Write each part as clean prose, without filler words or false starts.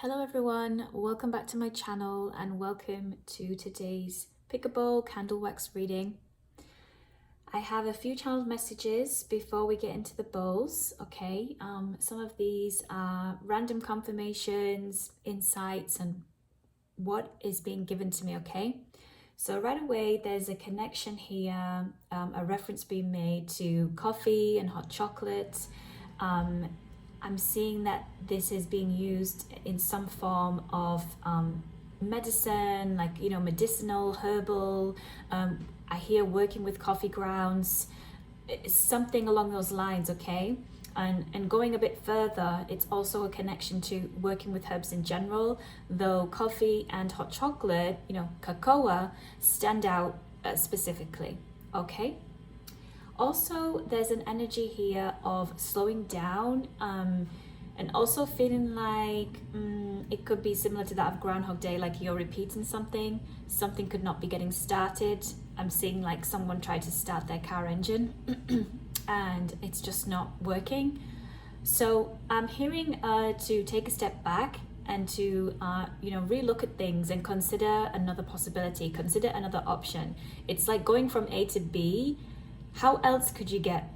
Hello everyone, welcome back to my channel and welcome to today's Pick a Bowl candle wax reading. I have a few channeled messages before we get into the bowls, okay? Some of these are random confirmations, insights, and what is being given to me, okay? So right away, there's a connection here, a reference being made to coffee and hot chocolate. I'm seeing that this is being used in some form of medicine, like, you know, medicinal, herbal. I hear working with coffee grounds, something along those lines, okay? And going a bit further, it's also a connection to working with herbs in general, though coffee and hot chocolate, you know, cocoa, stand out specifically, okay? Also, there's an energy here of slowing down and also feeling like it could be similar to that of Groundhog Day, like you're repeating something could not be getting started. I'm seeing like someone tried to start their car engine and it's just not working. So I'm hearing to take a step back and to relook at things and consider another possibility, consider another option. It's like going from A to B. How else could you get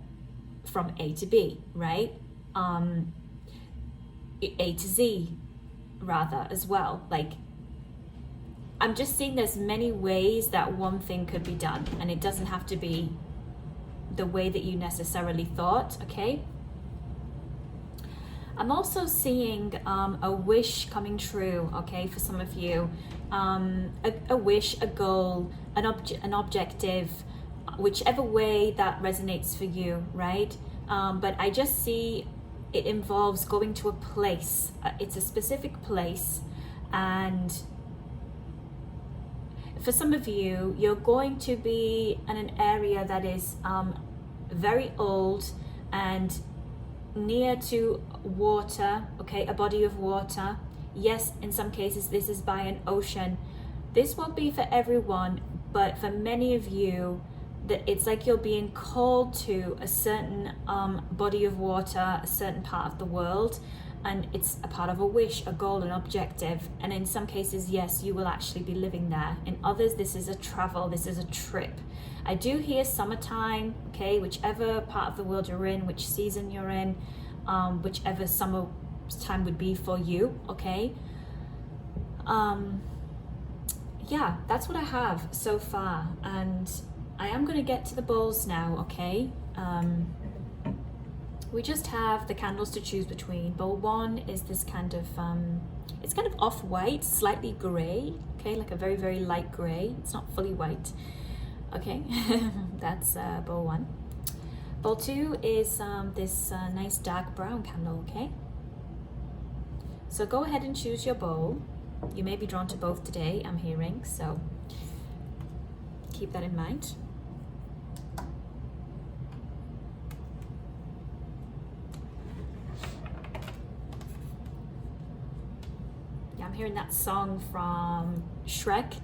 from A to B, right? A to Z, rather, as well. Like, I'm just seeing there's many ways that one thing could be done, and it doesn't have to be the way that you necessarily thought, okay? I'm also seeing a wish coming true, okay, for some of you. A wish, a goal, an objective, whichever way that resonates for you, right? But I just see it involves going to a place. It's a specific place, and for some of you, you're going to be in an area that is very old and near to water, okay, a body of water. Yes, in some cases this is by an ocean. This won't be for everyone, but for many of you, that it's like you're being called to a certain body of water, a certain part of the world, and it's a part of a wish, a goal, an objective. And in some cases, yes, you will actually be living there. In others, this is a travel, this is a trip. I do hear summertime, okay, whichever part of the world you're in, which season you're in, whichever summer time would be for you, okay? Yeah, that's what I have so far, and I am going to get to the bowls now, okay? We just have the candles to choose between. Bowl one is this kind of, it's kind of off-white, slightly grey, okay? Like a very, very light grey. It's not fully white, okay? That's bowl one. Bowl two is this nice dark brown candle, okay? So go ahead and choose your bowl. You may be drawn to both today, I'm hearing, so keep that in mind. I'm hearing that song from Shrek,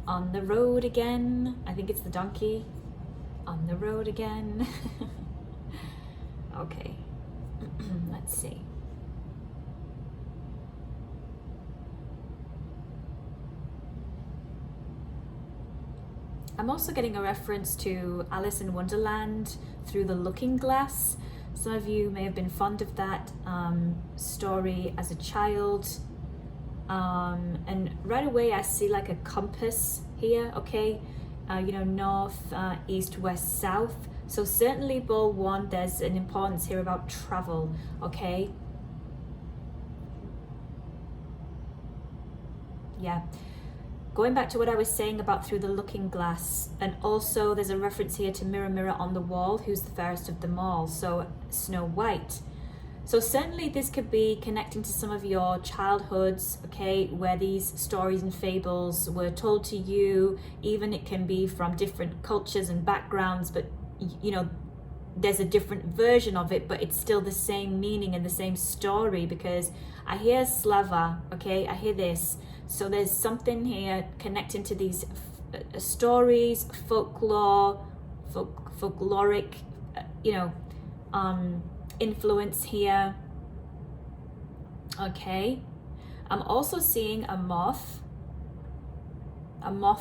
On the Road Again. I think it's the donkey. On the road again. Okay, let's see. I'm also getting a reference to Alice in Wonderland through the Looking Glass. Some of you may have been fond of that story as a child. And right away I see like a compass here, okay? North, east, west, south. So certainly bowl one, there's an importance here about travel, okay? Yeah. Going back to what I was saying about through the looking glass, and also there's a reference here to mirror, mirror on the wall, who's the fairest of them all? So Snow White. So certainly this could be connecting to some of your childhoods, okay, where these stories and fables were told to you. Even it can be from different cultures and backgrounds, but you know, there's a different version of it, but it's still the same meaning and the same story, because I hear Slava, okay, I hear this. So there's something here connecting to these stories, folklore, folkloric, influence here, okay? I'm also seeing a moth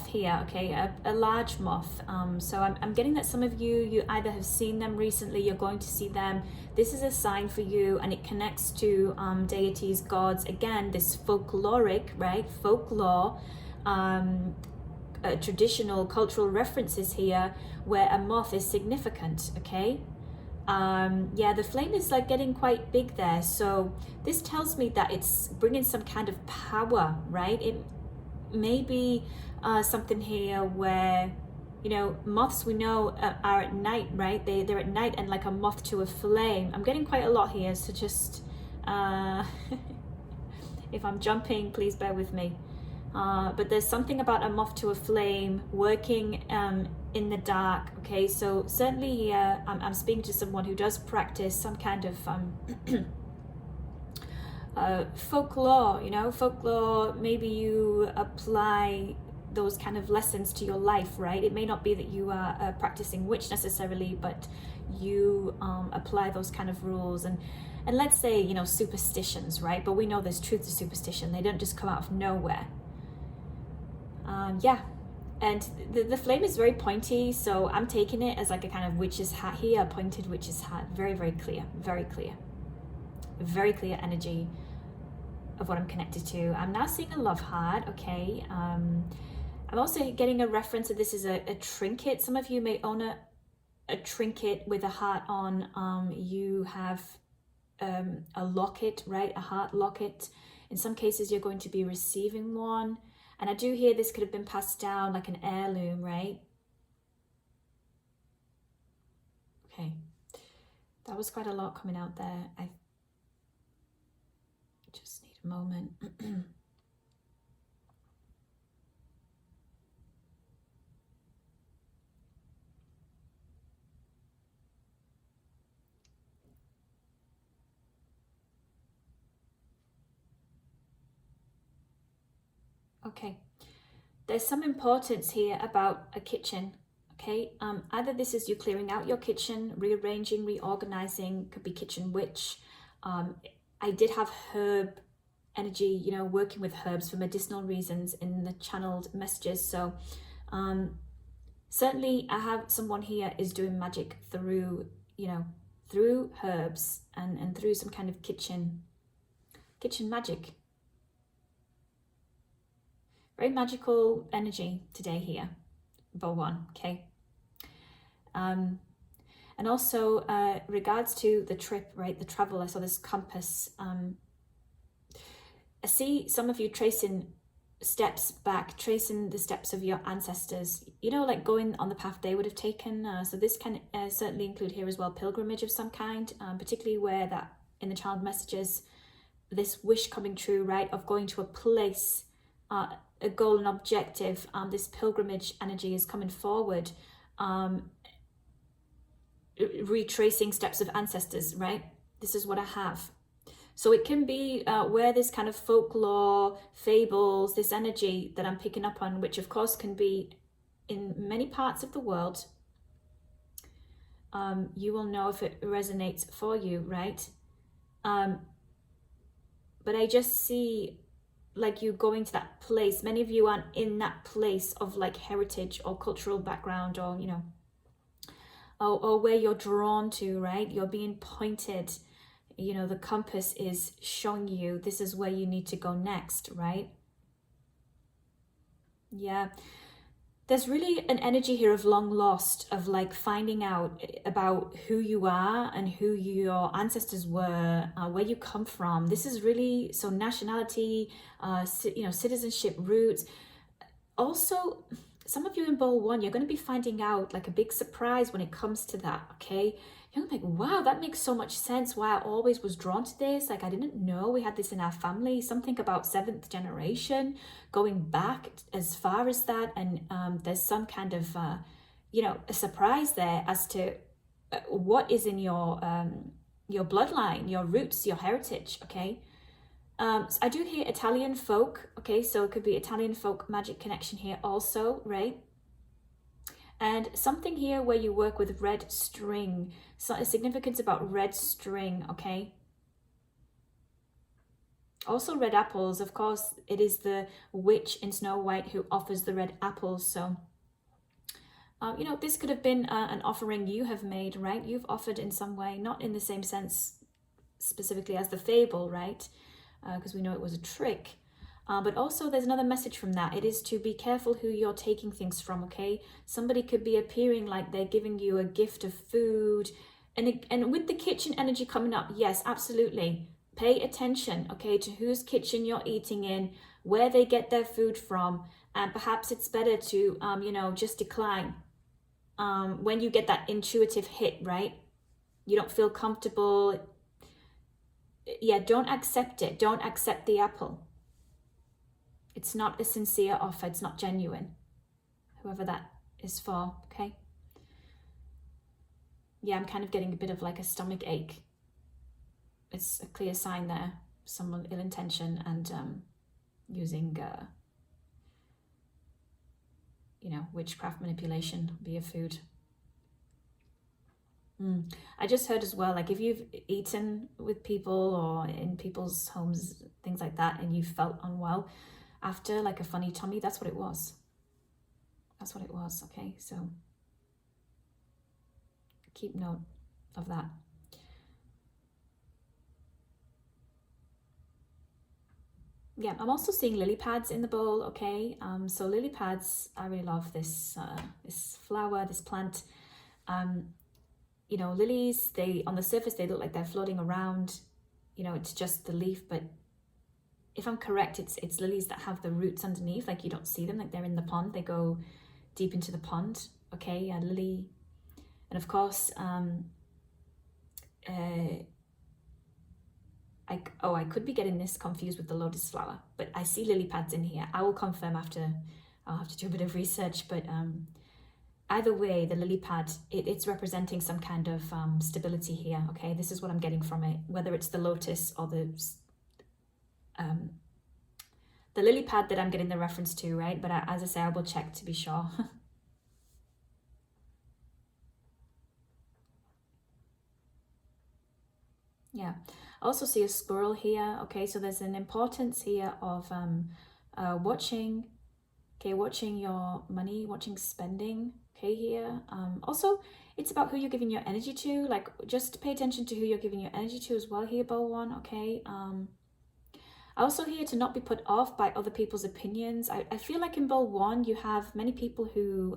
here, okay, a large moth. So I'm getting that some of you either have seen them recently, you're going to see them. This is a sign for you, and it connects to deities, gods. Again, this folkloric, right, folklore, traditional cultural references here where a moth is significant, okay? Yeah, the flame is like getting quite big there. So this tells me that it's bringing some kind of power, right? It may be something here where, you know, moths we know are at night, right? They're at night, and like a moth to a flame. I'm getting quite a lot here, so just if I'm jumping, please bear with me. But there's something about a moth to a flame working in the dark, okay? So certainly here I'm speaking to someone who does practice some kind of folklore, you know, folklore. Maybe you apply those kind of lessons to your life, right? It may not be that you are practicing witch necessarily, but you apply those kind of rules and let's say, you know, superstitions, right? But we know there's truth to superstition. They don't just come out of nowhere. Yeah, and the flame is very pointy, so I'm taking it as like a kind of witch's hat here, a pointed witch's hat. Very, very clear, very clear. Very clear energy of what I'm connected to. I'm now seeing a love heart, okay? I'm also getting a reference that this is a trinket. Some of you may own a trinket with a heart on. You have a locket, right? A heart locket. In some cases, you're going to be receiving one. And I do hear this could have been passed down like an heirloom, right? Okay. That was quite a lot coming out there. I just need a moment. Okay, there's some importance here about a kitchen, okay? Either this is you clearing out your kitchen, rearranging, reorganizing, could be kitchen witch. I did have herb energy, you know, working with herbs for medicinal reasons in the channeled messages. So certainly I have someone here is doing magic through, you know, through herbs and through some kind of kitchen magic. Very magical energy today here, Bowl 1, okay? And also regards to the trip, right, the travel, I saw this compass. I see some of you tracing steps back, tracing the steps of your ancestors, you know, like going on the path they would have taken. So this can certainly include here as well pilgrimage of some kind, particularly where that in the child messages, this wish coming true, right, of going to a place, a goal and objective. This pilgrimage energy is coming forward, retracing steps of ancestors, right? This is what I have. So it can be where this kind of folklore, fables, this energy that I'm picking up on, which of course can be in many parts of the world. You will know if it resonates for you, right? But I just see like you going to that place. Many of you aren't in that place of like heritage or cultural background, or, you know, or where you're drawn to, right? You're being pointed, you know, the compass is showing you this is where you need to go next, right? Yeah. There's really an energy here of long lost, of like finding out about who you are and who your ancestors were, where you come from. This is really, so nationality, you know, citizenship, roots. Also, some of you in Bowl 1, you're going to be finding out like a big surprise when it comes to that, okay? You're like, wow, that makes so much sense why I always was drawn to this. Like, I didn't know we had this in our family. Something about 7th generation, going back as far as that. And there's some kind of, you know, a surprise there as to what is in your bloodline, your roots, your heritage, okay? So I do hear Italian folk, okay? So it could be Italian folk magic connection here also, right? And something here where you work with red string. So a significance about red string, okay? Also red apples, of course, it is the witch in Snow White who offers the red apples. So, you know, this could have been an offering you have made, right? You've offered in some way, not in the same sense specifically as the fable, right? Because we know it was a trick. But also there's another message from that. It is to be careful who you're taking things from, okay? Somebody could be appearing like they're giving you a gift of food. And with the kitchen energy coming up, yes, absolutely. Pay attention, okay, to whose kitchen you're eating in, where they get their food from, and perhaps it's better to, you know, just decline. When you get that intuitive hit, right? You don't feel comfortable. Yeah, don't accept it. Don't accept the apple. It's not a sincere offer. It's not genuine. Whoever that is for, okay? Yeah, I'm kind of getting a bit of like a stomach ache. It's a clear sign there. Someone ill intention and using, you know, witchcraft manipulation via food. I just heard as well, like if you've eaten with people or in people's homes, things like that, and you felt unwell after, like a funny tummy, that's what it was. That's what it was, okay? So keep note of that. Yeah, I'm also seeing lily pads in the bowl, okay? So lily pads, I really love this this flower, this plant. You know, lilies, they on the surface they look like they're floating around. You know, it's just the leaf, but if I'm correct, it's lilies that have the roots underneath, like you don't see them, like they're in the pond, they go deep into the pond, okay? A lily, and of course, I could be getting this confused with the lotus flower, but I see lily pads in here. I will confirm after. I'll have to do a bit of research, but either way, the lily pad, it's representing some kind of stability here, okay? This is what I'm getting from it, whether it's the lotus or the lily pad that I'm getting the reference to, right? But as I say, I will check to be sure. Yeah, I also see a squirrel here, okay? So there's an importance here of watching, okay, watching your money, watching spending, okay, here. Also, it's about who you're giving your energy to, like just pay attention to who you're giving your energy to as well here, bowl one, okay? Also here to not be put off by other people's opinions. I feel like in bowl one, you have many people who,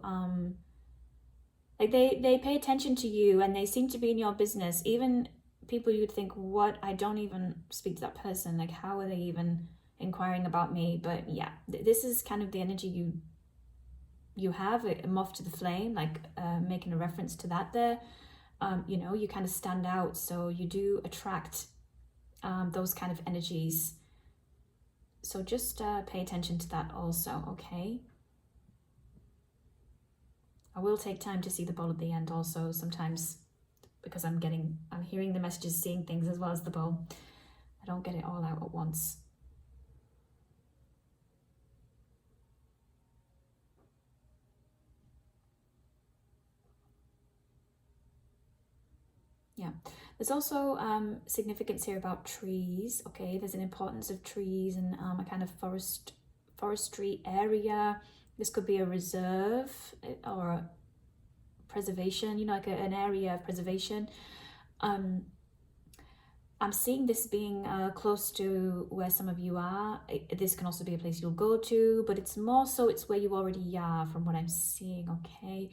like they pay attention to you and they seem to be in your business, even people you'd think, what, I don't even speak to that person, like how are they even inquiring about me? But yeah, this is kind of the energy you have, a moth to the flame, like making a reference to that there. You know, you kind of stand out, so you do attract those kind of energies, so just pay attention to that also, okay? I will take time to see the bowl at the end also sometimes, because I'm hearing the messages, seeing things as well as the bowl. I don't get it all out at once. Yeah, there's also significance here about trees, okay? There's an importance of trees and a kind of forestry area. This could be a reserve or a preservation, you know, like an area of preservation. I'm seeing this being close to where some of you are. This can also be a place you'll go to, but it's more so it's where you already are from what I'm seeing, okay?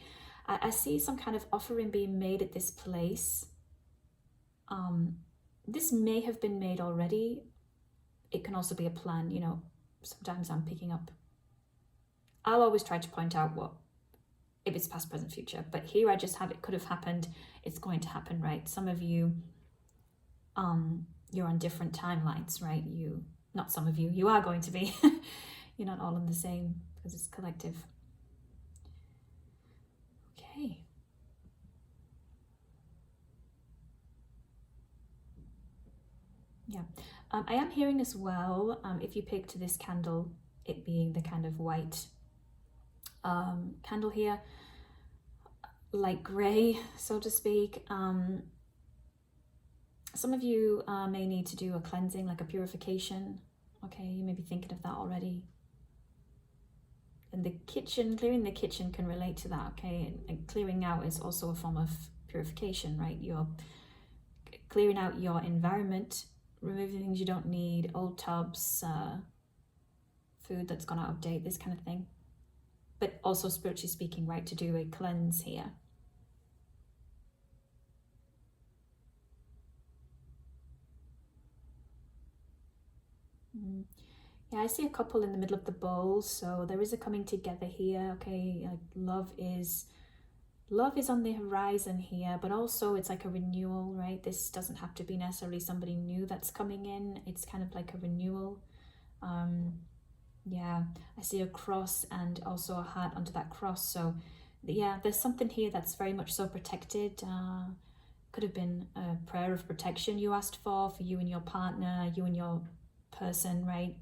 I see some kind of offering being made at this place. This may have been made already. It can also be a plan, you know. Sometimes I'm picking up. I'll always try to point out what, if it's past, present, future, but here I just have it could have happened, it's going to happen, right? Some of you, you're on different timelines, right? Not some of you, you are going to be. You're not all in the same, because it's collective. Okay. Yeah, I am hearing as well, if you picked this candle, it being the kind of white candle here, light grey, so to speak. Some of you may need to do a cleansing, like a purification. Okay, you may be thinking of that already. And the kitchen, clearing the kitchen can relate to that, okay? And clearing out is also a form of purification, right? You're clearing out your environment, removing things you don't need, old tubs, food that's gone out of date, this kind of thing. But also spiritually speaking, right, to do a cleanse here. Yeah, I see a couple in the middle of the bowl, so there is a coming together here, okay? Like love is on the horizon here, but also it's like a renewal, right? This doesn't have to be necessarily somebody new that's coming in. It's kind of like a renewal. Yeah, I see a cross and also a heart under that cross. So yeah, there's something here that's very much so protected. Could have been a prayer of protection you asked for you and your partner, you and your person, right?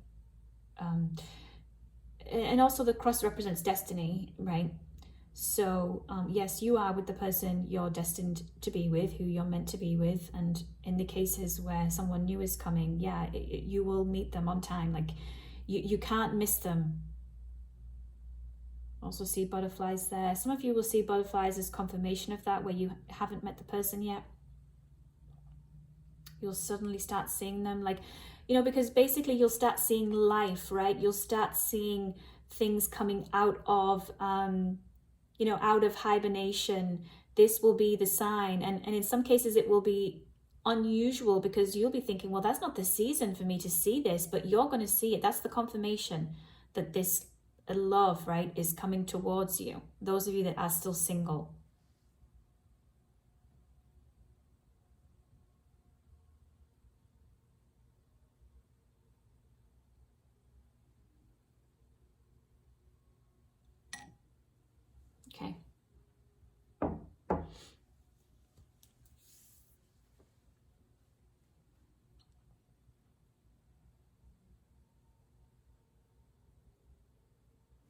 And also the cross represents destiny, right? So yes, you are with the person you're destined to be with, who you're meant to be with. And in the cases where someone new is coming, yeah, you will meet them on time. Like you can't miss them. Also see butterflies there. Some of you will see butterflies as confirmation of that, where you haven't met the person yet. You'll suddenly start seeing them, like, you know, because basically you'll start seeing life, right? You'll start seeing things coming out of you know, out of hibernation. This will be the sign. And in some cases it will be unusual, because you'll be thinking, well, that's not the season for me to see this, but you're going to see it. That's the confirmation that this love, right, is coming towards you. Those of you that are still single. Okay.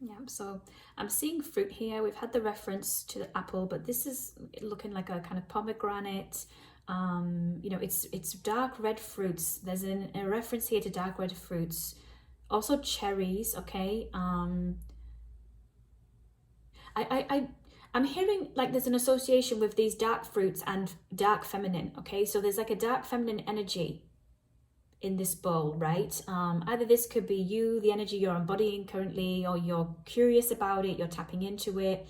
Yeah, so I'm seeing fruit here. We've had the reference to the apple, but this is looking like a kind of pomegranate. You know, it's dark red fruits. There's a reference here to dark red fruits. Also cherries, okay? I'm hearing like there's an association with these dark fruits and dark feminine, okay? So there's like a dark feminine energy in this bowl, right? Either this could be you, the energy you're embodying currently, or you're curious about it, you're tapping into it.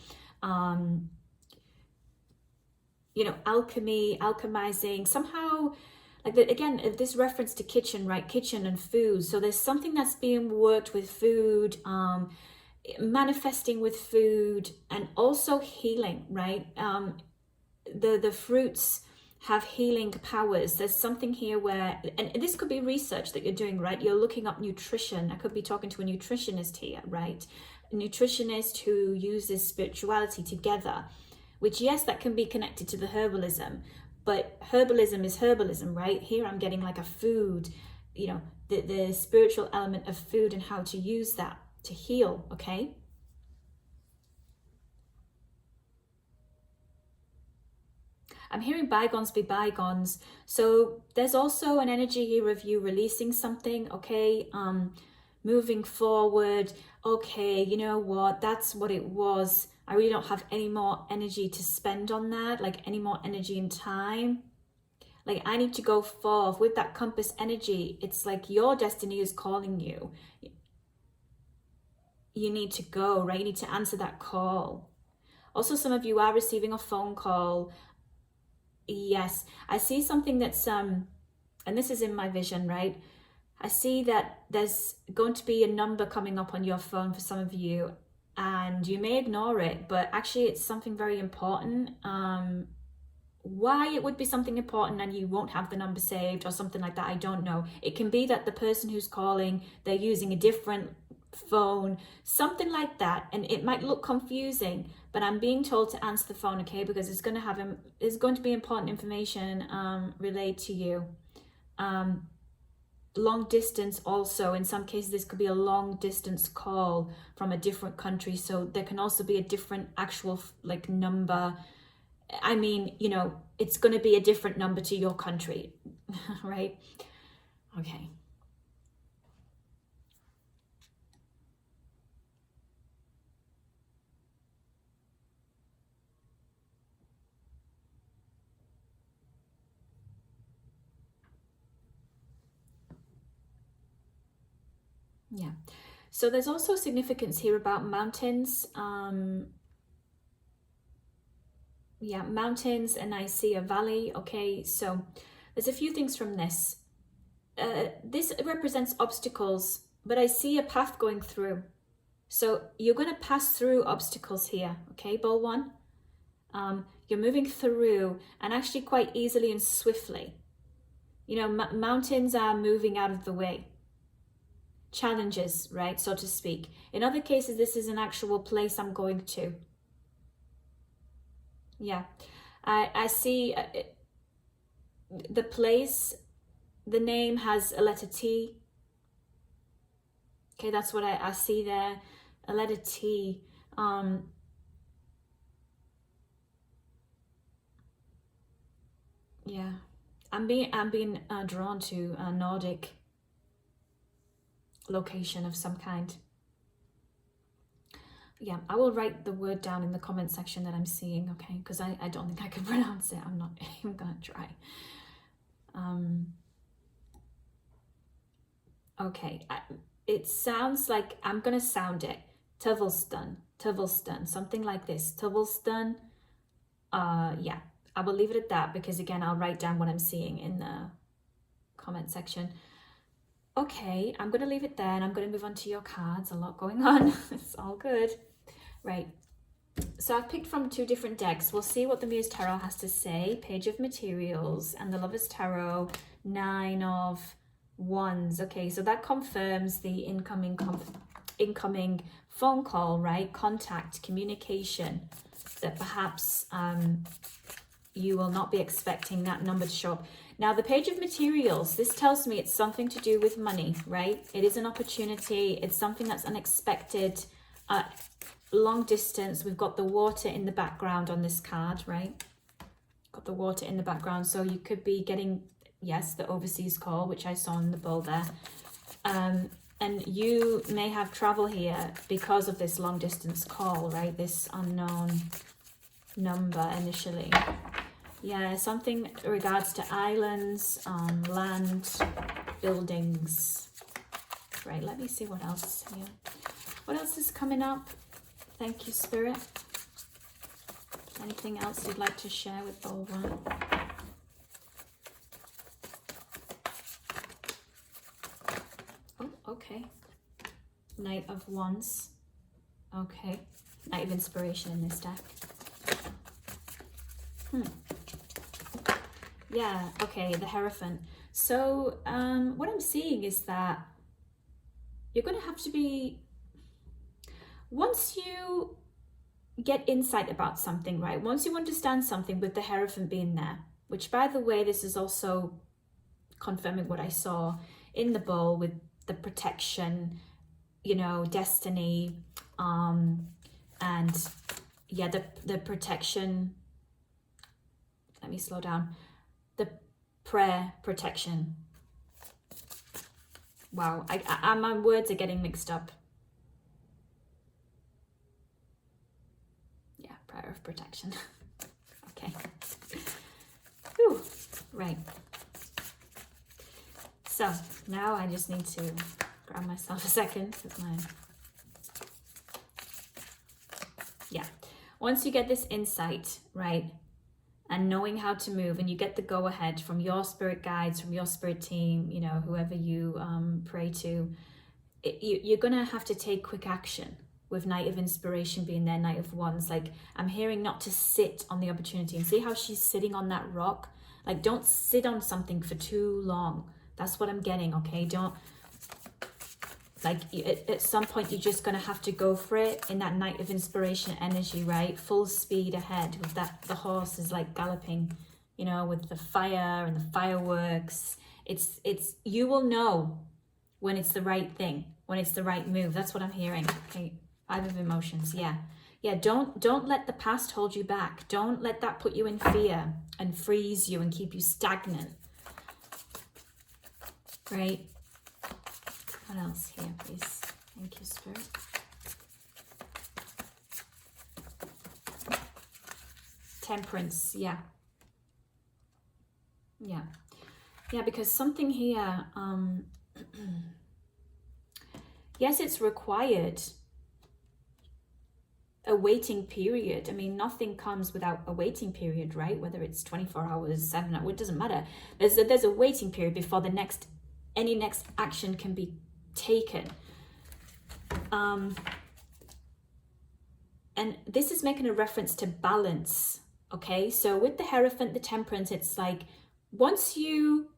You know, alchemy, alchemizing, somehow, like again, this reference to kitchen, right? Kitchen and food. So there's something that's being worked with food, manifesting with food, and also healing, right? The fruits have healing powers. There's something here where, and this could be research that you're doing, right? You're looking up nutrition. I could be talking to a nutritionist here, right? A nutritionist who uses spirituality together, which, yes, that can be connected to the herbalism, but herbalism is herbalism, right? Here I'm getting like a food, you know, the spiritual element of food and how to use that to heal, okay? I'm hearing bygones be bygones. So there's also an energy here of you releasing something, okay? Moving forward. Okay, you know what? That's what it was. I really don't have any more energy to spend on that, like any more energy and time. Like I need to go forth with that compass energy. It's like your destiny is calling you. You need to go, right? You need to answer that call. Also, some of you are receiving a phone call. Yes, I see something that's and this is in my vision, right? I see that there's going to be a number coming up on your phone for some of you, and you may ignore it, but actually it's something very important. Why it would be something important and you won't have the number saved or something like that, I don't know. It can be that the person who's calling, they're using a different phone, something like that, and it might look confusing, but I'm being told to answer the phone, okay, because it's going to be important information relayed to you. Long distance also, in some cases this could be a long distance call from a different country, so there can also be a different actual like number. I mean, you know, it's going to be a different number to your country, right? Okay. Yeah. So there's also significance here about mountains. Yeah, mountains, and I see a valley. Okay, so there's a few things from this. This represents obstacles, but I see a path going through. So you're going to pass through obstacles here. Okay, ball one. You're moving through, and actually quite easily and swiftly. You know, mountains are moving out of the way. Challenges, right, so to speak. In other cases, this is an actual place I'm going to. Yeah, I see the place, the name has a letter T. Okay, that's what I see there, a letter T. Yeah, I'm being drawn to a Nordic location of some kind. Yeah, I will write the word down in the comment section that I'm seeing, okay? Because I don't think I can pronounce it. I'm not even gonna try. Okay, it sounds like, I'm gonna sound it. Tuvelston, something like this. Tuvelston. Yeah, I will leave it at that because again, I'll write down what I'm seeing in the comment section. Okay, I'm gonna leave it there and I'm gonna move on to your cards. A lot going on. It's all good. Right, so I've picked from two different decks. We'll see what the Muse Tarot has to say. Page of Materials and the Lover's Tarot, 9 of Wands. Okay, so that confirms the incoming phone call, right? Contact, communication, that perhaps you will not be expecting that number to show up. Now, the Page of Materials, this tells me it's something to do with money, right? It is an opportunity. It's something that's unexpected. Long distance. We've got the water in the background on this card, right? Got the water in the background. So you could be getting, yes, the overseas call, which I saw in the bowl there. And you may have travel here because of this long distance call, right? This unknown number initially. Yeah, something regards to islands, land, buildings. Right, let me see what else is here. What else is coming up? Thank you, Spirit. Anything else you'd like to share with Bowl 1? Oh, okay. Knight of Wands. Okay. Knight of Inspiration in this deck. Yeah, okay, the Hierophant. So, what I'm seeing is that you're going to have to be... Once you get insight about something, right? Once you understand something with the Hierophant being there, which by the way, this is also confirming what I saw in the bowl with the protection, you know, destiny, and yeah, the protection. Let me slow down. The prayer protection. Wow, my words are getting mixed up. Prayer of protection. Okay. Whew. Right. So now I just need to grab myself a second with my... Yeah. Once you get this insight, right, and knowing how to move, and you get the go-ahead from your spirit guides, from your spirit team, you know, whoever you pray to, you're going to have to take quick action. With Knight of Inspiration being their Knight of Wands, like I'm hearing not to sit on the opportunity. And see how she's sitting on that rock? Like don't sit on something for too long. That's what I'm getting, okay? Don't, like at some point you're just gonna have to go for it in that Knight of Inspiration energy, right? Full speed ahead with that, the horse is like galloping, you know, with the fire and the fireworks. It's you will know when it's the right thing, when it's the right move. That's what I'm hearing, okay? 5 of Emotions, yeah. Yeah, don't let the past hold you back. Don't let that put you in fear and freeze you and keep you stagnant. Right? What else here, please? Thank you, Spirit. Temperance, yeah. Yeah. Yeah, because something here, yes, it's required a waiting period. I mean, nothing comes without a waiting period, right? Whether it's 24 hours, 7 hours, it doesn't matter. There's a waiting period before any next action can be taken. And this is making a reference to balance, okay? So with the Hierophant, the Temperance, it's like once you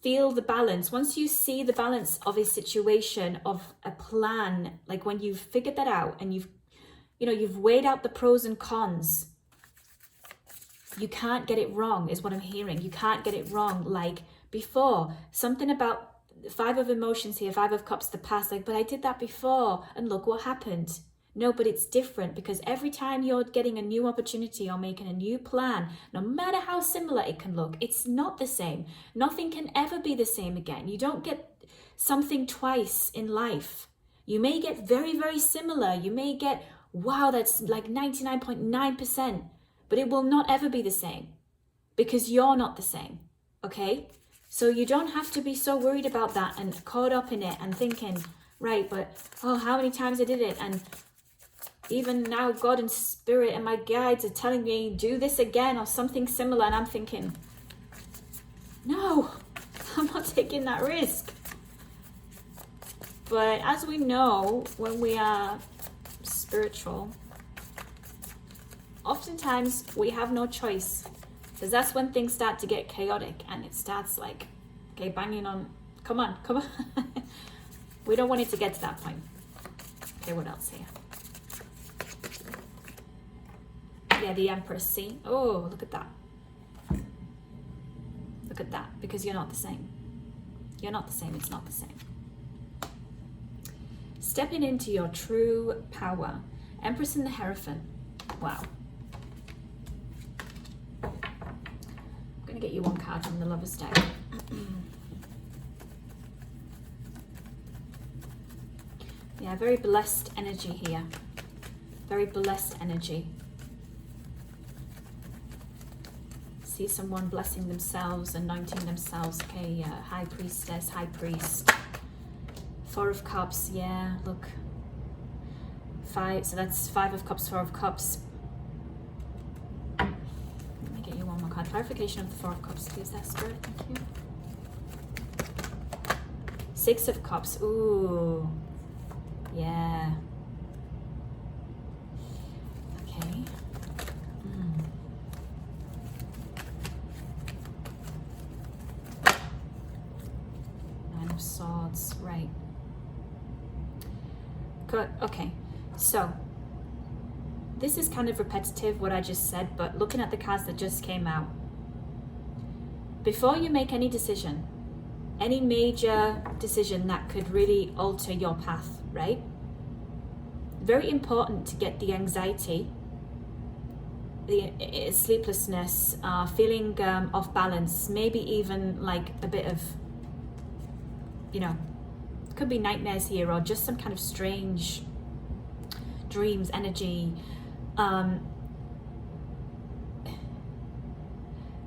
feel the balance, once you see the balance of a situation, of a plan, like when you've figured that out and you've weighed out the pros and cons, you can't get it wrong, is what I'm hearing. You can't get it wrong. Like before, something about 5 of Emotions here, 5 of Cups, the past, like, but I did that before and look what happened. No, but it's different, because every time you're getting a new opportunity or making a new plan, no matter how similar it can look, it's not the same. Nothing can ever be the same again. You don't get something twice in life. You may get very, very similar. You may get, wow, that's like 99.9%, but it will not ever be the same, because you're not the same, okay? So you don't have to be so worried about that and caught up in it and thinking, right, but, oh, how many times I did it, and even now God and Spirit and my guides are telling me do this again or something similar, and I'm thinking, no, I'm not taking that risk. But as we know, when we are spiritual, oftentimes we have no choice, because that's when things start to get chaotic and it starts like, okay, banging on, come on. We don't want it to get to that point. Okay, what else here? Yeah, the Empress, see? Oh, look at that. Look at that, because you're not the same. You're not the same, it's not the same. Stepping into your true power. Empress and the Hierophant. Wow. I'm going to get you one card from the Lover's deck. Yeah, very blessed energy here. Very blessed energy. See someone blessing themselves, anointing themselves. Okay, High Priestess, High Priest. 4 of Cups, yeah, look. 5, so that's 5 of Cups, 4 of Cups. Let me get you one more card. Clarification of the 4 of Cups, please, that Spirit, thank you. 6 of Cups, ooh, yeah. Okay. 9 of Swords, right. Good, okay, so this is kind of repetitive what I just said, but looking at the cards that just came out, before you make any decision, any major decision that could really alter your path, right? Very important to get the anxiety, the sleeplessness, feeling off balance, maybe even like a bit of, could be nightmares here, or just some kind of strange dreams, energy.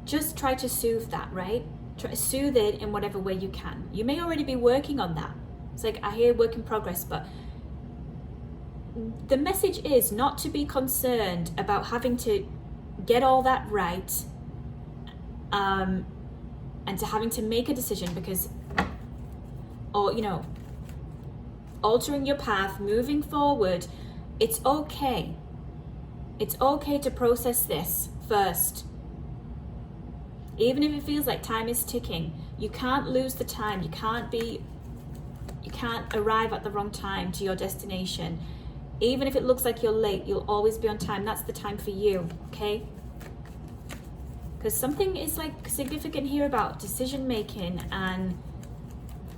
Just try to soothe that, right? Try to soothe it in whatever way you can. You may already be working on that. It's like, I hear work in progress, but the message is not to be concerned about having to get all that right, and to having to make a decision, because, or altering your path, moving forward. It's okay. It's okay to process this first. Even if it feels like time is ticking, you can't lose the time. You can't arrive at the wrong time to your destination. Even if it looks like you're late, you'll always be on time. That's the time for you, okay? Because something is like significant here about decision making. And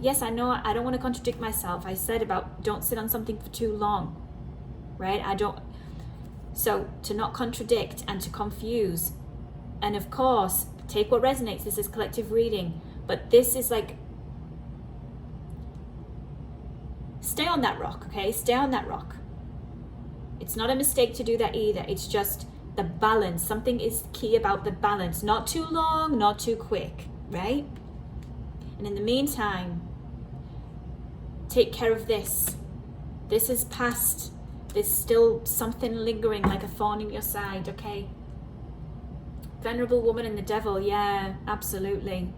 yes, I know I don't want to contradict myself. I said about don't sit on something for too long, right? So to not contradict and to confuse, and of course, take what resonates. This is collective reading, but this is like, stay on that rock, okay? Stay on that rock. It's not a mistake to do that either. It's just the balance. Something is key about the balance. Not too long, not too quick, right? And in the meantime, take care of this. This is past. There's still something lingering like a thorn in your side, okay? Venerable woman and the devil, yeah, absolutely.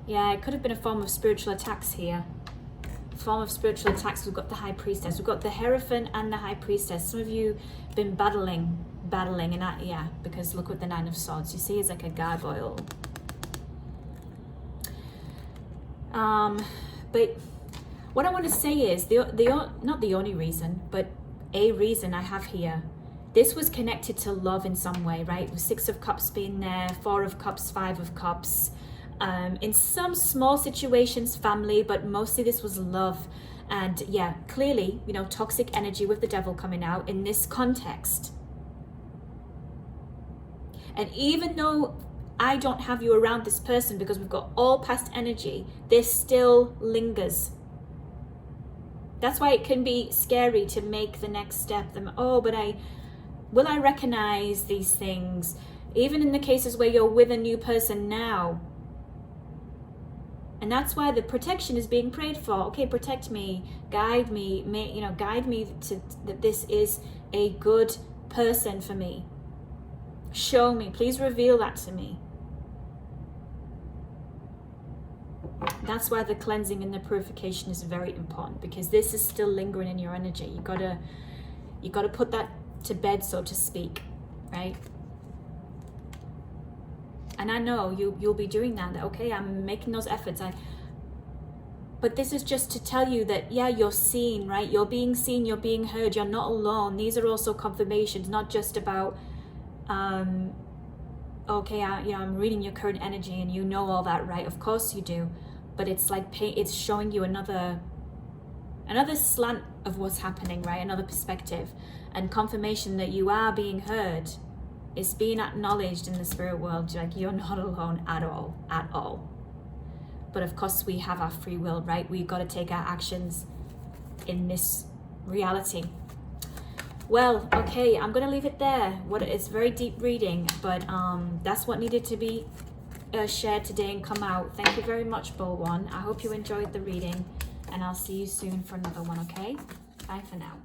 Yeah, it could have been a form of spiritual attacks here. Form of spiritual attacks. We've got the High Priestess. We've got the Hierophant and the High Priestess. Some of you been battling, and that, yeah, because look at the Nine of Swords. You see, it's like a gargoyle. But what I want to say is, not the only reason, but a reason I have here. This was connected to love in some way, right? With Six of Cups being there, Four of Cups, Five of Cups. In some small situations, family, but mostly this was love. And yeah, clearly, you know, toxic energy with the devil coming out in this context. And even though I don't have you around this person because we've got all past energy, this still lingers. That's why it can be scary to make the next step. Oh, but will I recognize these things? Even in the cases where you're with a new person now. And that's why the protection is being prayed for. Okay, protect me, guide me, guide me to that this is a good person for me. Show me, please reveal that to me. That's why the cleansing and the purification is very important, because this is still lingering in your energy. You gotta put that to bed, so to speak, right? And I know you'll be doing that. Okay, I'm making those efforts. But this is just to tell you that, yeah, you're seen, right? You're being seen, you're being heard, you're not alone. These are also confirmations, not just about, okay, I'm reading your current energy and you know all that, right? Of course you do. But it's like, it's showing you another slant of what's happening, right? Another perspective, and confirmation that you are being heard. It's being acknowledged in the spirit world, like you're not alone at all. But of course we have our free will, right? We've got to take our actions in this reality. Well, okay, I'm going to leave it there. It's very deep reading, but that's what needed to be shared today and come out. Thank you very much, Bowl One. I hope you enjoyed the reading, and I'll see you soon for another one, okay? Bye for now.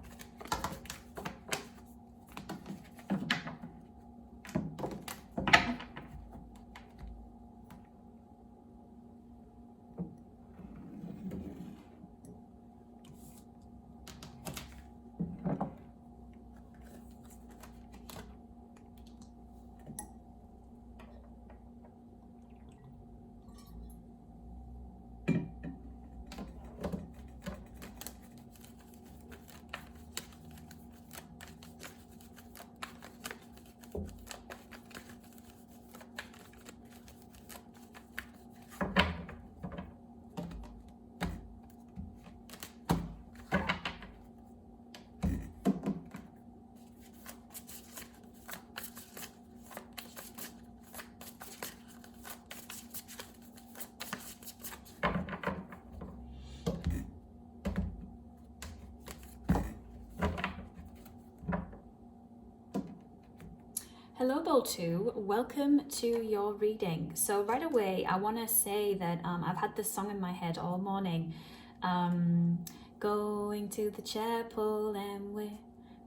Hello, Bowl 2. Welcome to your reading. So right away, I want to say that I've had this song in my head all morning. Going to the chapel and we're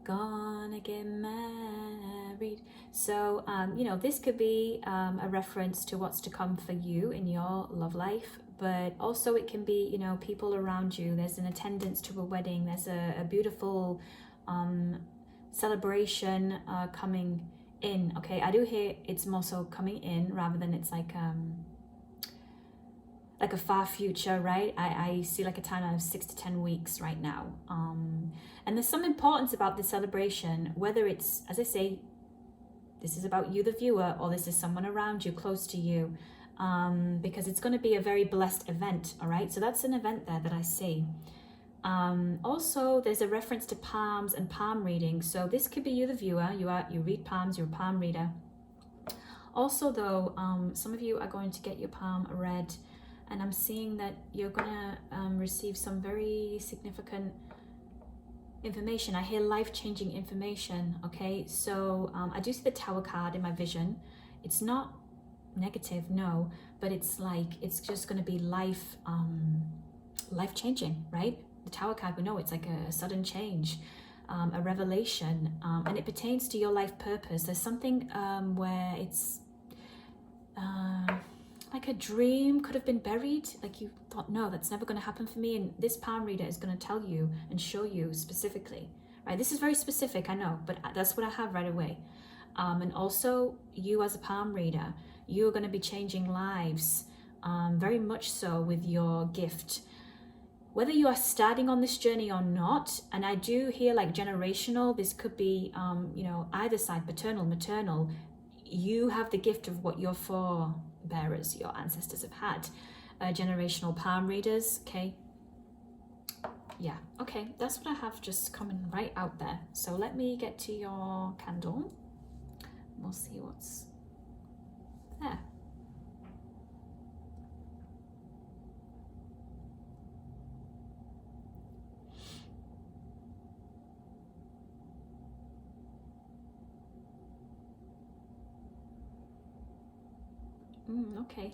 gonna get married. So, this could be a reference to what's to come for you in your love life. But also it can be, people around you. There's an attendance to a wedding. There's a beautiful celebration coming in. Okay, I do hear it's more so coming in rather than it's like a far future, right? I see like a timeline of 6 to 10 weeks right now. And there's some importance about this celebration, whether it's, as I say, this is about you, the viewer, or this is someone around you, close to you, because it's going to be a very blessed event, all right? So that's an event there that I see. Also, there's a reference to palms and palm reading. So this could be you, the viewer. You read palms, you're a palm reader. Also though, some of you are going to get your palm read, and I'm seeing that you're gonna receive some very significant information. I hear life-changing information, okay? So I do see the Tower card in my vision. It's not negative, no, but it's like, it's just gonna be life-changing, right? The Tower card, we know it's like a sudden change, a revelation, and it pertains to your life purpose. There's something where it's like a dream could have been buried, like you thought, no, that's never going to happen for me, and this palm reader is going to tell you and show you specifically, right? This is very specific, I know, but that's what I have right away. And also, you as a palm reader, you're going to be changing lives, very much so, with your gift. Whether you are starting on this journey or not, and I do hear like generational, this could be, you know, either side, paternal, maternal, you have the gift of what your forebearers, your ancestors have had. Generational palm readers, okay? Yeah, okay, that's what I have just coming right out there. So let me get to your candle. We'll see what's there. Okay.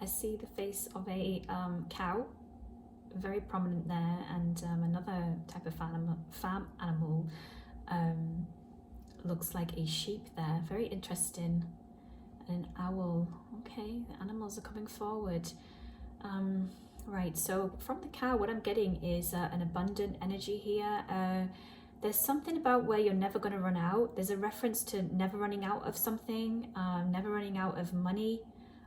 I see the face of a cow, very prominent there, and another type of farm animal, looks like a sheep there, very interesting, and an owl. Okay, the animals are coming forward. Right, so from the cow, what I'm getting is an abundant energy here. There's something about where you're never going to run out. There's a reference to never running out of something, never running out of money,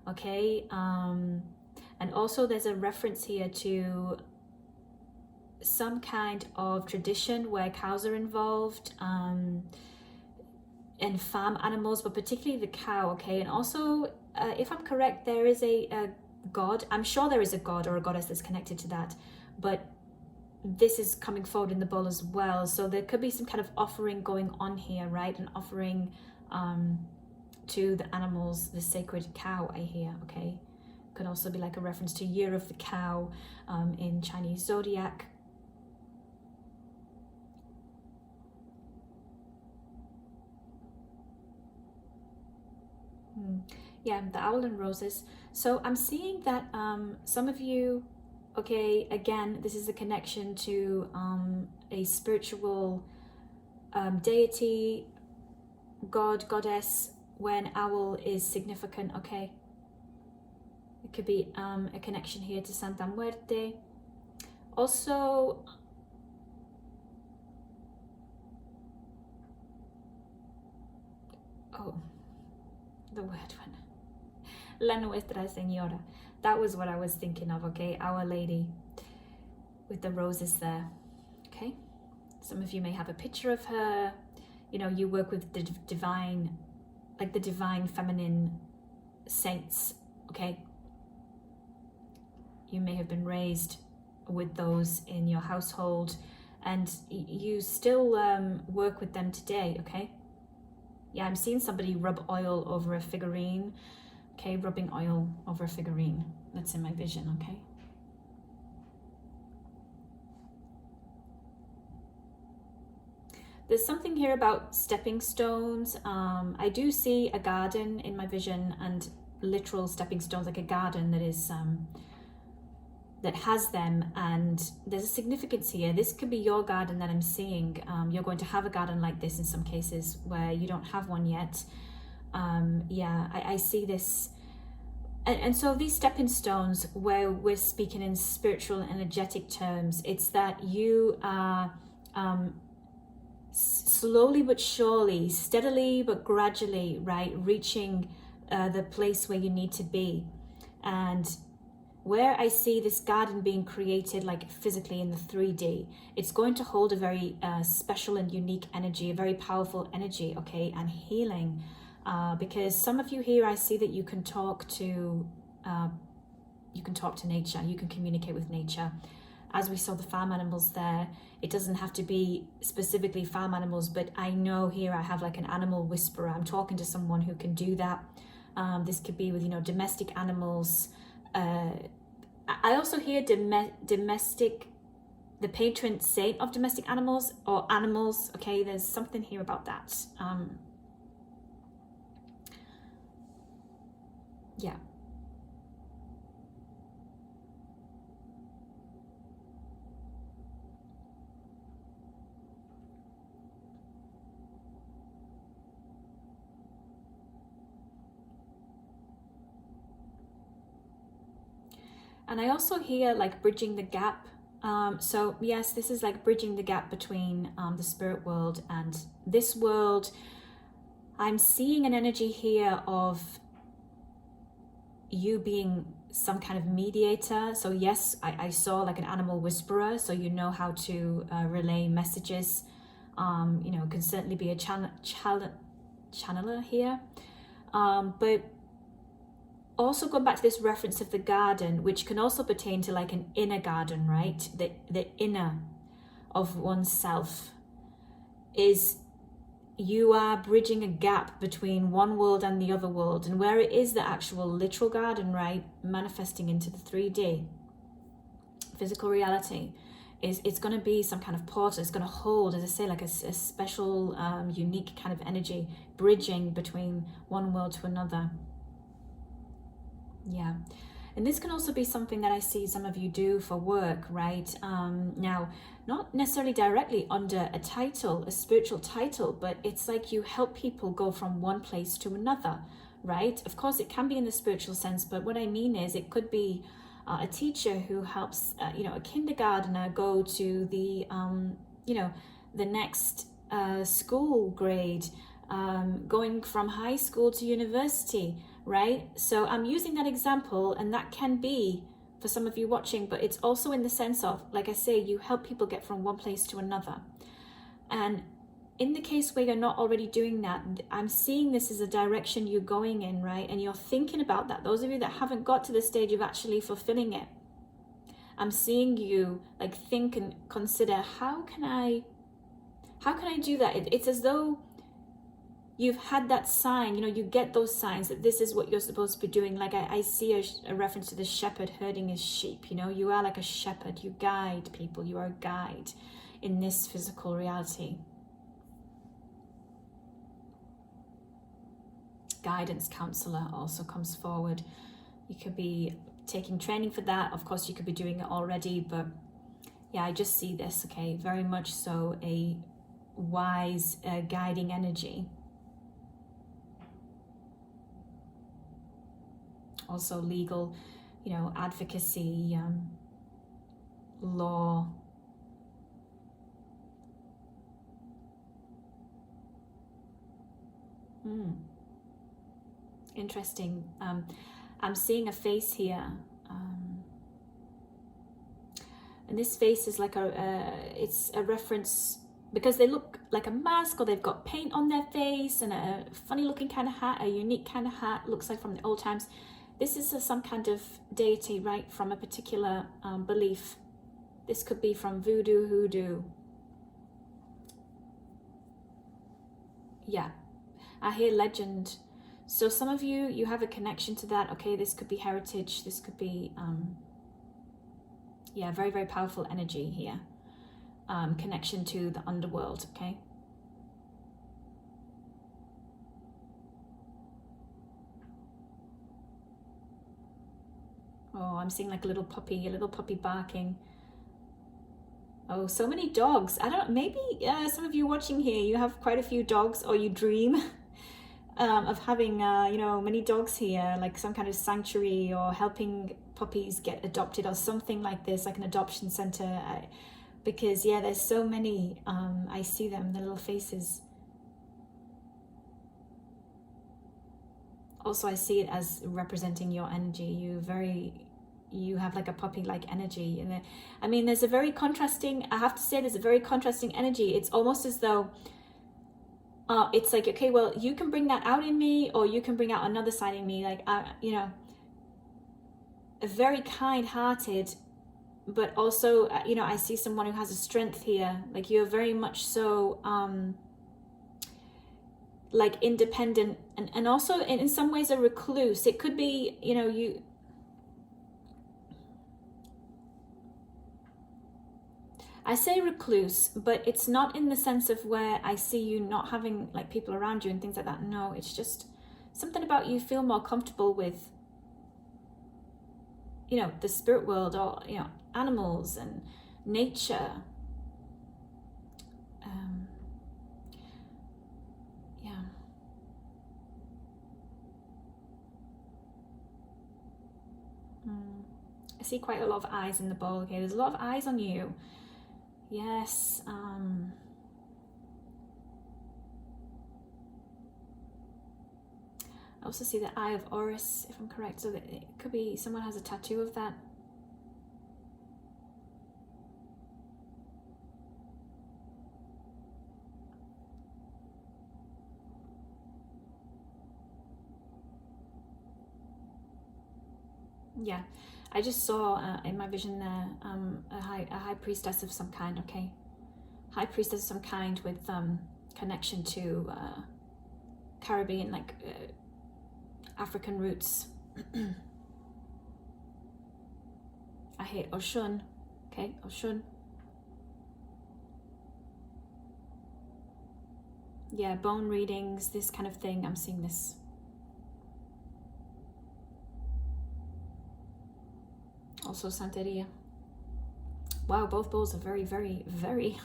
okay? And also there's a reference here to some kind of tradition where cows are involved, and farm animals, but particularly the cow, okay? And also, if I'm correct, there is a god. I'm sure there is a god or a goddess that's connected to that, but this is coming forward in the bowl as well, so there could be some kind of offering going on here, right? An offering to the animals, the sacred cow, I hear, okay? Could also be like a reference to Year of the Cow in Chinese zodiac. Yeah, the owl and roses. So I'm seeing that some of you, okay, again, this is a connection to a spiritual deity, god, goddess, where an owl is significant, okay? It could be a connection here to Santa Muerte. Also, oh, the word one. La Nuestra Señora. That was what I was thinking of, okay? Our Lady with the roses there, okay? Some of you may have a picture of her. You know, you work with the divine, like the divine feminine saints, okay? You may have been raised with those in your household, and you still work with them today, okay? Yeah, I'm seeing somebody rub oil over a figurine. Okay, rubbing oil over a figurine. That's in my vision, okay? There's something here about stepping stones. I do see a garden in my vision, and literal stepping stones, like a garden that is that has them, and there's a significance here. This could be your garden that I'm seeing. You're going to have a garden like this in some cases where you don't have one yet. Yeah, I see this, and so these stepping stones, where we're speaking in spiritual and energetic terms, it's that you are slowly but surely, steadily but gradually, right, reaching the place where you need to be. And where I see this garden being created, like physically in the 3D, it's going to hold a very special and unique energy, a very powerful energy, okay, and healing. Because some of you here, I see that you can talk to nature, you can communicate with nature. as we saw the farm animals there, it doesn't have to be specifically farm animals, but I know here I have like an animal whisperer. I'm talking to someone who can do that. This could be with, you know, domestic animals. I also hear domestic, the patron saint of domestic animals or animals. Okay, there's something here about that. Yeah. And I also hear like bridging the gap. So yes, this is like bridging the gap between the spirit world and this world. I'm seeing an energy here of you being some kind of mediator. So yes, I saw like an animal whisperer, so you know how to relay messages. You know, can certainly be a channeler here. But also going back to this reference of the garden, which can also pertain to like an inner garden, right? The inner of oneself is, you are bridging a gap between one world and the other world, and where it is the actual literal garden, right, manifesting into the 3D physical reality, is it's going to be some kind of portal. It's going to hold, as I say, like a special unique kind of energy bridging between one world to another. Yeah. And this can also be something that I see some of you do for work, right? Now, not necessarily directly under a title, a spiritual title, but it's like you help people go from one place to another, right? Of course, it can be in the spiritual sense, but what I mean is it could be a teacher who helps, you know, a kindergartner go to the, you know, the next school grade, going from high school to university, right? So I'm using that example, and that can be for some of you watching, but it's also in the sense of, like I say, you help people get from one place to another. And in the case where you're not already doing that, I'm seeing this as a direction you're going in, right? And you're thinking about that. Those of you that haven't got to the stage of actually fulfilling it, I'm seeing you like think and consider, how can I do that? It's as though you've had that sign, you know, you get those signs that this is what you're supposed to be doing. Like I see a reference to the shepherd herding his sheep, you know, you are like a shepherd, you guide people, you are a guide in this physical reality. Guidance counselor also comes forward. You could be taking training for that. Of course, you could be doing it already, but yeah, I just see this, okay, very much so a wise guiding energy. Also legal, you know, advocacy, law. Interesting. I'm seeing a face here. And this face is like it's a reference, because they look like a mask, or they've got paint on their face and a funny looking kind of hat, a unique kind of hat, looks like from the old times. This is some kind of deity, right, from a particular belief. This could be from voodoo, hoodoo. Yeah, I hear legend. So some of you, you have a connection to that. Okay, this could be heritage. This could be, yeah, very, very powerful energy here. Connection to the underworld, okay? Oh, I'm seeing like a little puppy barking. Oh, so many dogs. I don't know, maybe some of you watching here, you have quite a few dogs, or you dream of having, you know, many dogs here, like some kind of sanctuary, or helping puppies get adopted or something like this, like an adoption center. Because yeah, there's so many, I see them, the little faces. Also, I see it as representing your energy. You have like a puppy-like energy. And I mean, there's a very contrasting, I have to say, there's a very contrasting energy. It's almost as though it's like, okay, well, you can bring that out in me, or you can bring out another side in me. Like, you know, a very kind-hearted, but also, you know, I see someone who has a strength here. Like you're very much so, like independent, and also in some ways a recluse. It could be, you know, I say recluse, but it's not in the sense of where I see you not having like people around you and things like that. No, it's just something about you feel more comfortable with, you know, the spirit world, or, you know, animals and nature. Yeah. I see quite a lot of eyes in the bowl. Okay, there's a lot of eyes on you. Yes. I also see the Eye of Horus, if I'm correct, so that it could be someone has a tattoo of that. Yeah, I just saw in my vision there a high priestess of some kind. Okay, high priestess of some kind with connection to Caribbean, like African roots. I hear Oshun. Okay, Oshun. Yeah, bone readings, this kind of thing. I'm seeing this. Also Santeria. Wow, both bowls are very, very, very,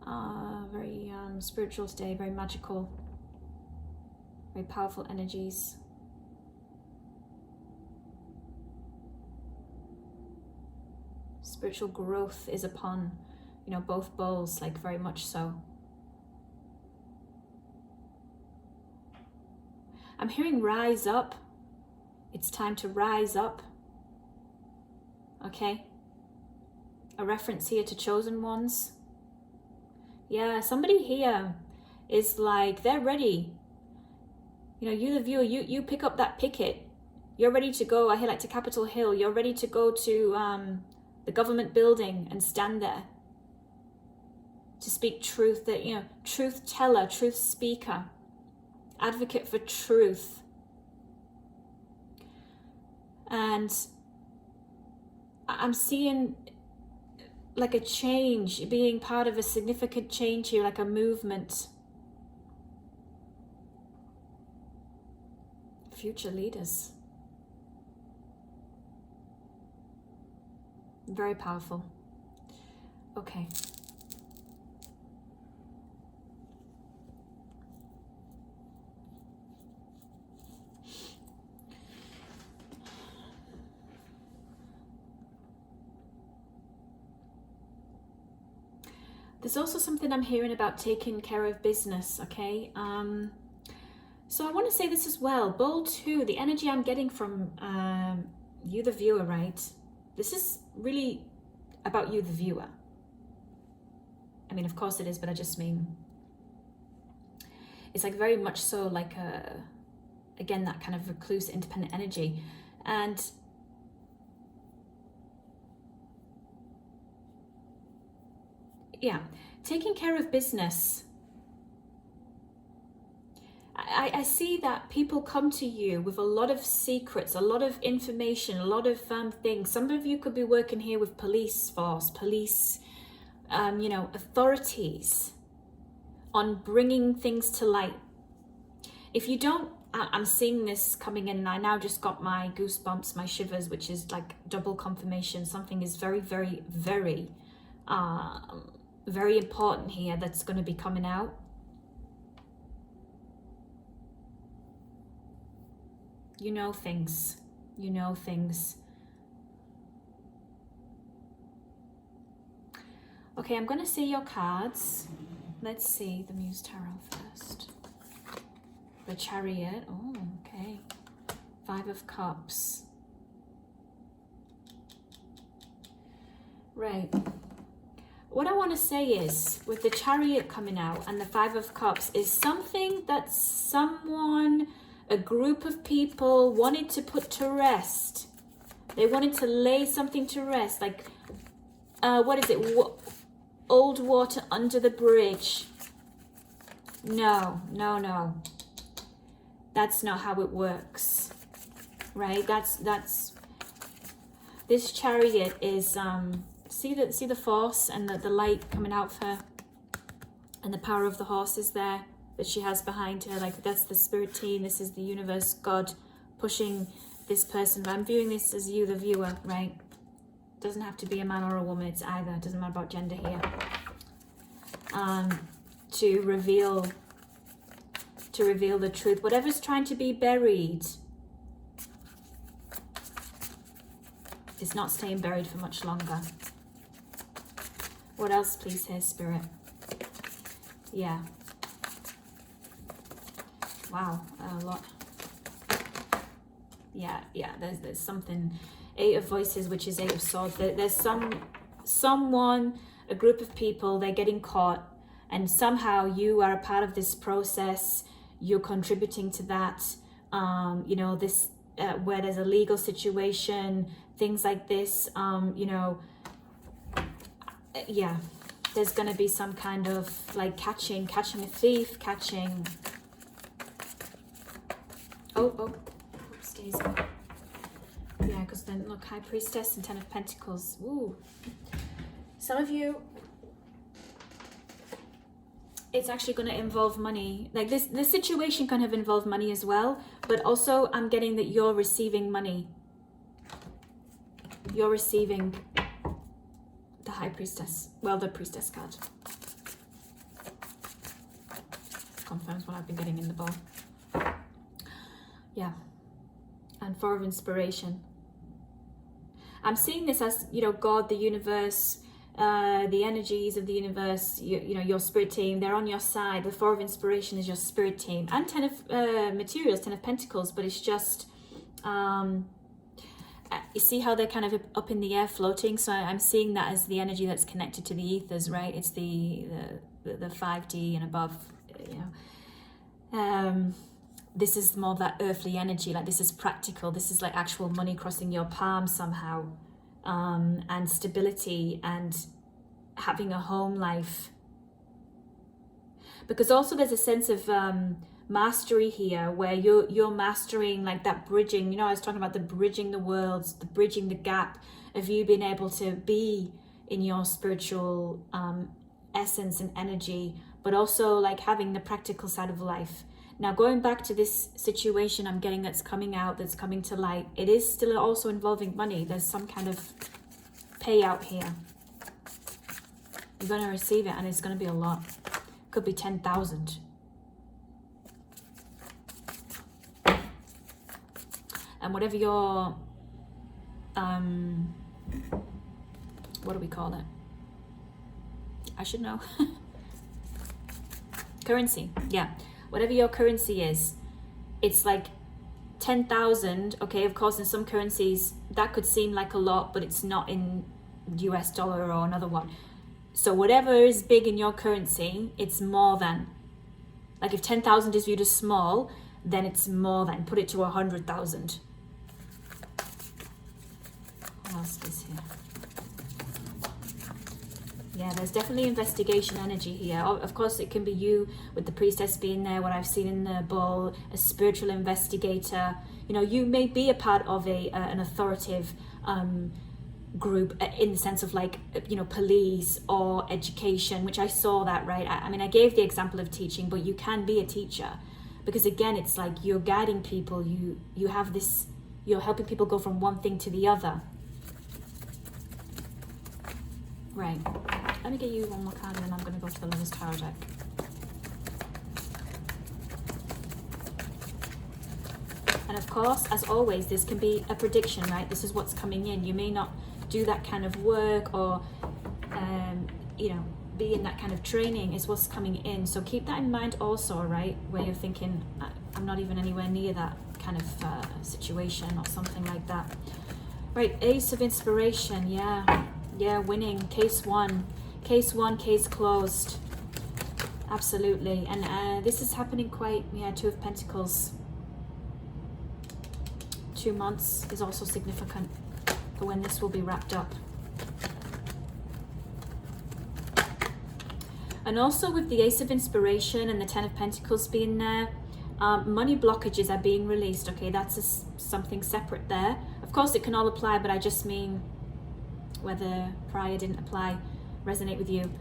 very spiritual today, very magical, very powerful energies. Spiritual growth is upon, you know, both bowls, like very much so. I'm hearing rise up. It's time to rise up. Okay, a reference here to chosen ones. Yeah, somebody here is like, they're ready. You know, you the viewer, you pick up that picket. You're ready to go. I hear like to Capitol Hill. You're ready to go to the government building and stand there to speak truth. That, you know, truth teller, truth speaker, advocate for truth. And I'm seeing like a change, being part of a significant change here, like a movement. Future leaders. Very powerful. Okay. There's also something I'm hearing about taking care of business, okay? So I want to say this as well. Bowl 2, the energy I'm getting from you, the viewer, right? This is really about you, the viewer. I mean, of course it is, but I just mean, it's like very much so like again, that kind of recluse, independent energy. And yeah, taking care of business. I see that people come to you with a lot of secrets, a lot of information, a lot of things. Some of you could be working here with police force, police, you know, authorities on bringing things to light. If you don't, I'm seeing this coming in, and I now just got my goosebumps, my shivers, which is like double confirmation. Something is very, very, very, very important here that's going to be coming out. You know things. You know things. Okay, I'm going to see your cards. Let's see the Muse Tarot first. The Chariot. Oh, okay. 5 of Cups. Right. What I want to say is, with the Chariot coming out and the 5 of Cups, is something that someone, a group of people wanted to put to rest They wanted to lay something to rest, like, what is it? Old water under the bridge. No, no, no. That's not how it works, right? That's this chariot is, see the force and the light coming out of her, and the power of the horses there that she has behind her. Like, that's the spirit team. This is the universe, God pushing this person. But I'm viewing this as you, the viewer, right? Doesn't have to be a man or a woman. It's either. It doesn't matter about gender here. To reveal the truth. Whatever's trying to be buried is not staying buried for much longer. What else, please, here, Spirit? Yeah. Wow, a lot. Yeah, there's something. 8 of Voices, which is 8 of Swords. There's someone, a group of people, they're getting caught, and somehow you are a part of this process. You're contributing to that. You know, this where there's a legal situation, things like this. You know, yeah, there's going to be some kind of like catching a thief, catching. Oh, upstairs. Yeah, because then look, High Priestess and 10 of Pentacles. Ooh. Some of you, it's actually going to involve money. Like this situation kind of involve money as well, but also I'm getting that you're receiving money. You're receiving the High Priestess. Well, the Priestess card. Confirms what I've been getting in the bowl. Yeah. And 4 of Inspiration. I'm seeing this as, you know, God, the universe, the energies of the universe, you know, your spirit team, they're on your side. The 4 of Inspiration is your spirit team. And 10 of Materials, 10 of Pentacles, but it's just, you see how they're kind of up in the air floating? So I'm seeing that as the energy that's connected to the ethers, right? It's the 5D and above, you know. This is more that earthly energy, like this is practical. This is like actual money crossing your palm somehow, and stability and having a home life. Because also there's a sense of mastery here, where you're mastering like that bridging. You know, I was talking about the bridging the worlds, the bridging the gap of you being able to be in your spiritual essence and energy, but also like having the practical side of life. Now, going back to this situation I'm getting that's coming out, that's coming to light, it is still also involving money. There's some kind of payout here. You're going to receive it, and it's going to be a lot. Could be 10,000. And whatever your, what do we call it? I should know. Currency, yeah. Whatever your currency is, it's like 10,000. Okay, of course, in some currencies that could seem like a lot, but it's not in US dollar or another one. So whatever is big in your currency, it's more than. Like if 10,000 is viewed as small, then it's more than. Put it to 100,000. What else is here? Yeah, there's definitely investigation energy here. Of course, it can be you with the Priestess being there, what I've seen in the bowl, a spiritual investigator. You know, you may be a part of an authoritative group in the sense of like, you know, police or education, which I saw that, right? I mean, I gave the example of teaching, but you can be a teacher. Because again, it's like you're guiding people. You have this, you're helping people go from one thing to the other. Right. Let me get you one more card, and then I'm going to go to the Lover's Tarot deck. And of course, as always, this can be a prediction, right? This is what's coming in. You may not do that kind of work or, you know, be in that kind of training. Is what's coming in. So keep that in mind also, right? Where you're thinking, I'm not even anywhere near that kind of situation or something like that. Right, Ace of Inspiration, yeah. Yeah, winning. Case 1. Case 1, case closed. Absolutely. And this is happening quite, yeah, 2 of Pentacles. 2 months is also significant. for when this will be wrapped up. And also with the Ace of Inspiration and the Ten of Pentacles being there, money blockages are being released, okay? That's something separate there. Of course, it can all apply, but I just mean whether prior didn't apply, resonate with you.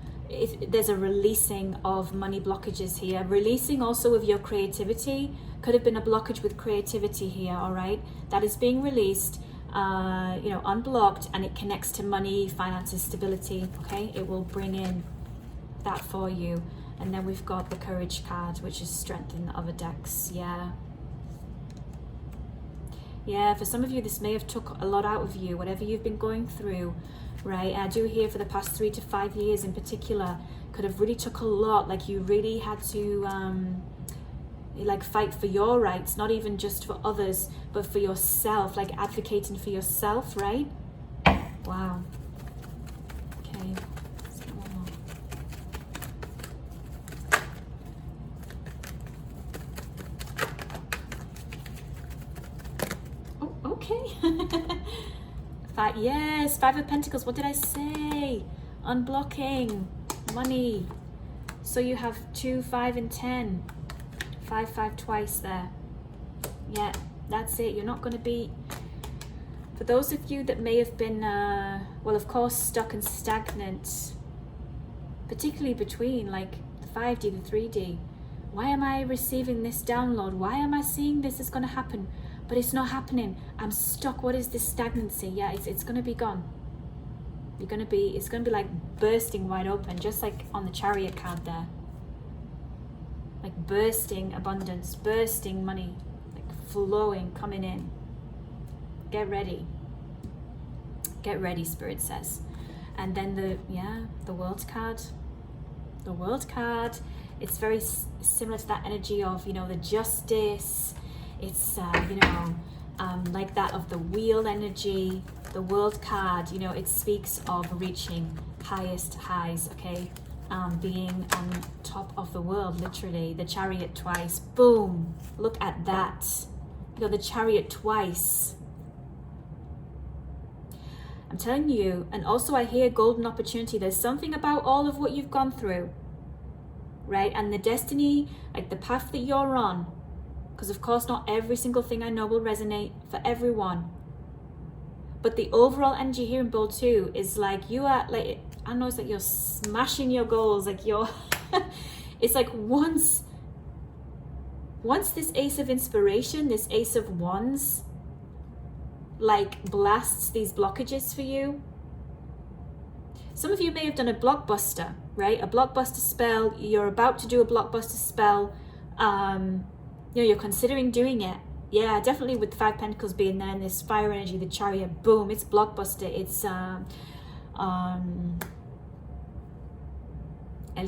There's a releasing of money blockages here. Releasing also of your creativity. Could have been a blockage with creativity here, all right? That is being released, you know, unblocked, and it connects to money, finances, stability, okay? It will bring in that for you. And then we've got the Courage card, which is strength in the other decks. Yeah, for some of you this may have took a lot out of you, whatever you've been going through, right? I do hear for the past 3 to 5 years in particular, could have really took a lot. Like you really had to like fight for your rights, not even just for others, but for yourself, like advocating for yourself, right? Wow. Okay. Yes, 5 of Pentacles. What did I say? Unblocking. Money. So you have 2, 5, and 10. 5, 5 twice there. Yeah, that's it. You're not going to be... For those of you that may have been, well, of course, stuck and stagnant, particularly between, like, the 5D, the 3D. Why am I receiving this download? Why am I seeing this is going to happen? But it's not happening. I'm stuck. What is this stagnancy? Yeah, it's going to be gone. It's going to be like bursting wide open, just like on the Chariot card there. Like bursting abundance, bursting money, like flowing, coming in. Get ready. Get ready, Spirit says. And then the World card. The World card, it's very similar to that energy of, you know, the justice. It's, you know, like that of the wheel energy. The World card, you know, it speaks of reaching highest highs, okay? Being on top of the world, literally. The Chariot twice. Boom. Look at that. You know, the Chariot twice. I'm telling you. And also I hear golden opportunity. There's something about all of what you've gone through, right? And the destiny, like the path that you're on. Because of course not every single thing I know will resonate for everyone. But the overall energy here in Bowl 2 is like you are, like, I know it's like you're smashing your goals, like you're, it's like once this Ace of Inspiration, this Ace of Wands, like blasts these blockages for you. Some of you may have done a blockbuster, right? A blockbuster spell, you're about to do a blockbuster spell, you know, you're considering doing it. Yeah, definitely with the 5 Pentacles being there and this fire energy, the Chariot, boom, it's blockbuster. It's El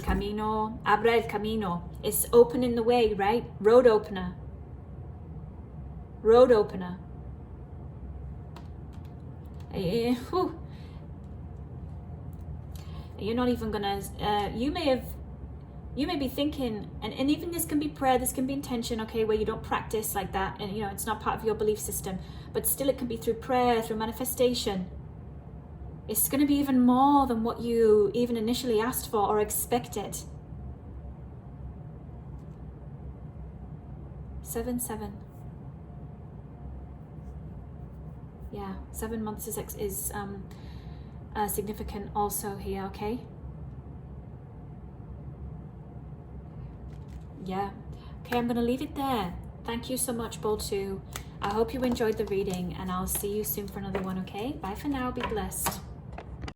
Camino, Abra el Camino. It's opening the way, right? Road opener. Road opener. You're not even gonna, you may be thinking, and even this can be prayer, this can be intention, okay, where you don't practice like that, and you know, it's not part of your belief system, but still it can be through prayer, through manifestation. It's going to be even more than what you even initially asked for or expected. 7, 7. Yeah, 7 months is significant also here, okay? Yeah. Okay, I'm going to leave it there. Thank you so much, Bowl 2. I hope you enjoyed the reading, and I'll see you soon for another one, okay? Bye for now. Be blessed.